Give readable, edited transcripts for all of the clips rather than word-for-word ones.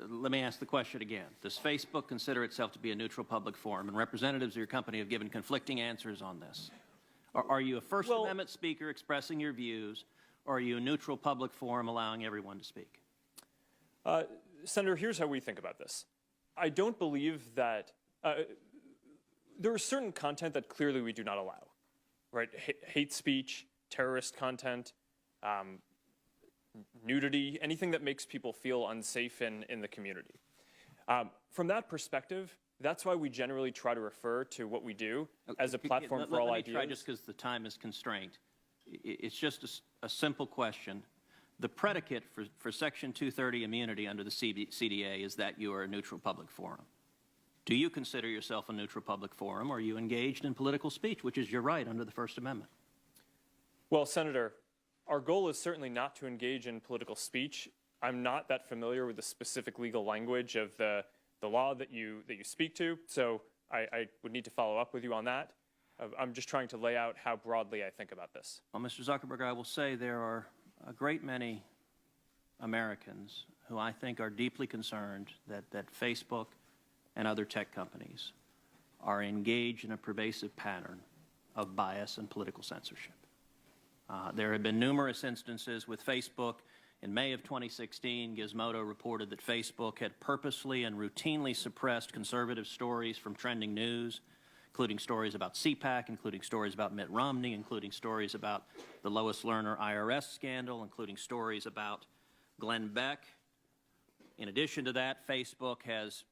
let me ask the question again. Does Facebook consider itself to be a neutral public forum? And representatives of your company have given conflicting answers on this. Are you a First Amendment speaker expressing your views, or are you a neutral public forum allowing everyone to speak? Senator, here's how we think about this. I don't believe that there is certain content that clearly we do not allow, right? Hate speech, terrorist content, nudity, anything that makes people feel unsafe in the community. From that perspective, that's why we generally try to refer to what we do as a platform for all ideas. Let me try, just because the time is constrained. It's just a simple question. The predicate for Section 230 immunity under the CDA is that you are a neutral public forum. Do you consider yourself a neutral public forum, or are you engaged in political speech, which is your right under the First Amendment? Well, Senator, our goal is certainly not to engage in political speech. I'm not that familiar with the specific legal language of the law that you speak to, so I would need to follow up with you on that. I'm just trying to lay out how broadly I think about this. Well, Mr. Zuckerberg, I will say there are a great many Americans who I think are deeply concerned that Facebook and other tech companies are engaged in a pervasive pattern of bias and political censorship. There have been numerous instances with Facebook. In May of 2016, Gizmodo reported that Facebook had purposely and routinely suppressed conservative stories from trending news, including stories about CPAC, including stories about Mitt Romney, including stories about the Lois Lerner IRS scandal, including stories about Glenn Beck. In addition to that, Facebook has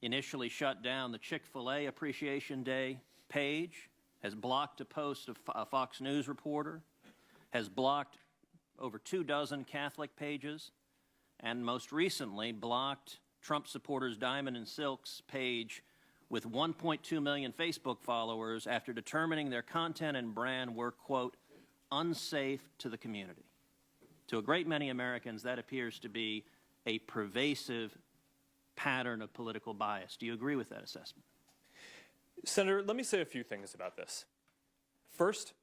initially shut down the Chick-fil-A Appreciation Day page, has blocked a post of a Fox News reporter, has blocked over 24 Catholic pages, and most recently blocked Trump supporters Diamond and Silk's page with 1.2 million Facebook followers after determining their content and brand were, quote, unsafe to the community. To a great many Americans, that appears to be a pervasive pattern of political bias. Do you agree with that assessment? Senator, let me say a few things about this. First,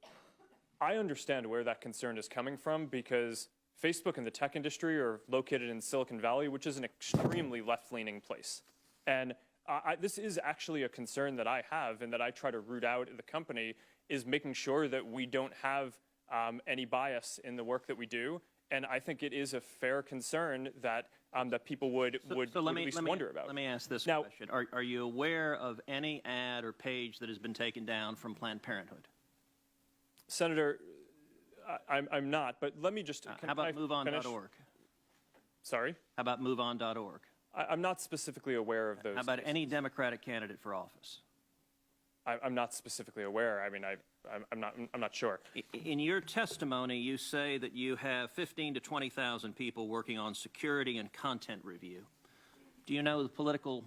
I understand where that concern is coming from because Facebook and the tech industry are located in Silicon Valley, which is an extremely left-leaning place. And this is actually a concern that I have and that I try to root out in the company, is making sure that we don't have any bias in the work that we do. And I think it is a fair concern that that people would at least wonder about. Let me ask this question. Are you aware of any ad or page that has been taken down from Planned Parenthood? Senator, I'm not, but let me just... How about MoveOn.org? Sorry? How about MoveOn.org? I'm not specifically aware of those. How about cases. any Democratic candidate for office? I'm not specifically aware. I mean, I'm not sure. In your testimony, you say that you have 15 to 20,000 people working on security and content review. Do you know the political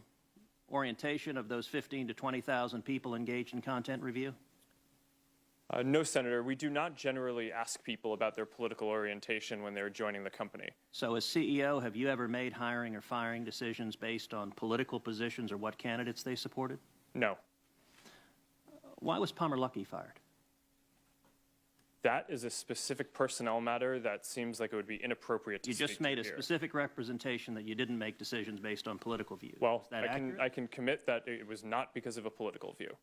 orientation of those 15 to 20,000 people engaged in content review? No, Senator. We do not generally ask people about their political orientation when they're joining the company. So as CEO, have you ever made hiring or firing decisions based on political positions or what candidates they supported? No. Why was Palmer Luckey fired? That is a specific personnel matter that seems like it would be inappropriate to speak to here. You just made a specific representation that you didn't make decisions based on political views. Well, is that accurate? I can commit that it was not because of a political view.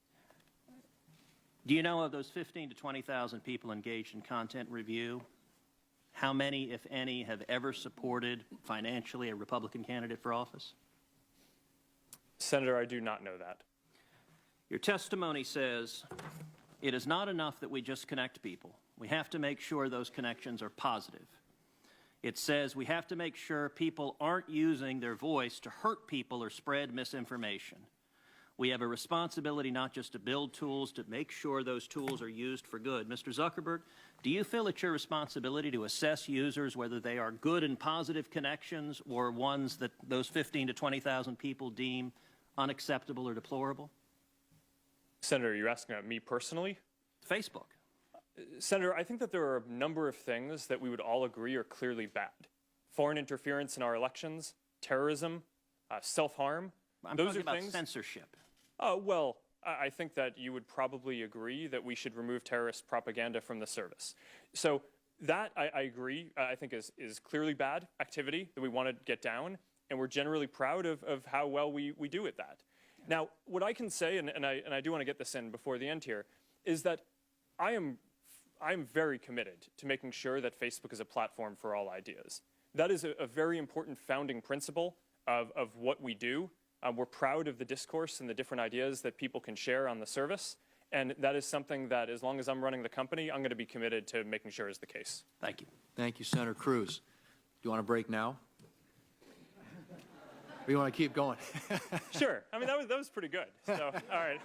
Do you know of those 15 to 20,000 people engaged in content review, how many, if any, have ever supported financially a Republican candidate for office? Senator, I do not know that. Your testimony says it is not enough that we just connect people. We have to make sure those connections are positive. It says we have to make sure people aren't using their voice to hurt people or spread misinformation. We have a responsibility not just to build tools, to make sure those tools are used for good. Mr. Zuckerberg, do you feel it's your responsibility to assess users whether they are good and positive connections or ones that those 15 to 20,000 people deem unacceptable or deplorable? Senator, you're asking about me personally? Facebook. Senator, I think that there are a number of things that we would all agree are clearly bad. Foreign interference in our elections, terrorism, self-harm. I'm talking about censorship. Oh, well, I think that you would probably agree that we should remove terrorist propaganda from the service. So that, I agree, I think is clearly bad activity that we want to get down. and we're generally proud of how well we do at that. Now, what I can say, and I do want to get this in before the end here, is that I'm very committed to making sure that Facebook is a platform for all ideas. That is a very important founding principle of what we do. We're proud of the discourse and the different ideas that people can share on the service. And that is something that, as long as I'm running the company, I'm going to be committed to making sure is the case. Thank you. Thank you, Senator Cruz. Do you want to break now? Or you want to keep going? Sure. I mean, that was pretty good. So, all right.